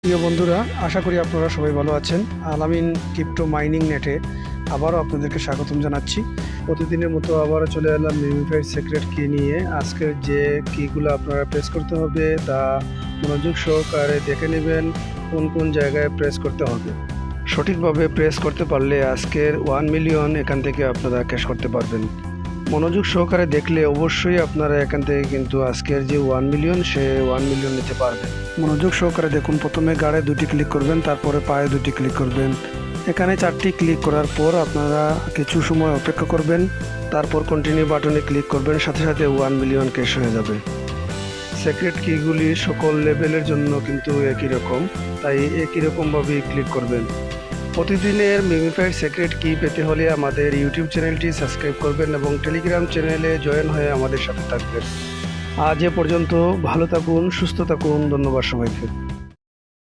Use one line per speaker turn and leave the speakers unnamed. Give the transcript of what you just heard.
প্রিয় বন্ধুরা, আশা করি আপনারা সবাই ভালো আছেন। আলামিন ক্রিপ্টো মাইনিং নেটে আবারও আপনাদেরকে স্বাগতম জানাচ্ছি। প্রতিদিনের মতো আবারও চলে এলাম মিমিফাইড সিক্রেট কি নিয়ে। আজকের যে কিগুলো আপনারা প্রেস করতে হবে তা মনোযোগ সহকারে দেখে নেবেন কোন কোন জায়গায় প্রেস করতে হবে। সঠিকভাবে প্রেস করতে পারলে আজকের 1 মিলিয়ন এখান থেকে আপনারা ক্যাশ করতে পারবেন। মনোযোগ সহকারে দেখলে অবশ্যই আপনারা এখান থেকে কিন্তু আজকের যে 1 মিলিয়ন সে 1 মিলিয়ন নিতে পারবেন। মনোযোগ সহকারে দেখুন, প্রথমে গাড়ে দুটি ক্লিক করবেন, তারপরে পায়ে দুটি ক্লিক করবেন। এখানে 4টি ক্লিক করার পর আপনারা কিছু সময় অপেক্ষা করবেন, তারপর কন্টিনিউ বাটনে ক্লিক করবেন, সাথে সাথে 1 মিলিয়ন ক্যাশ হয়ে যাবে। সিক্রেট কিগুলি সকল লেভেলের জন্য কিন্তু একই রকম, তাই একই রকমভাবেই ক্লিক করবেন। প্রতিদিনের মিমিফাইড সিক্রেট কি পেতে হলে আমাদের ইউটিউব চ্যানেলটি সাবস্ক্রাইব করবেন এবং টেলিগ্রাম চ্যানেলে জয়েন হয়ে আমাদের সাথে থাকবেন। আজ এ পর্যন্ত, ভালো থাকুন, সুস্থ থাকুন, ধন্যবাদ সবাইকে।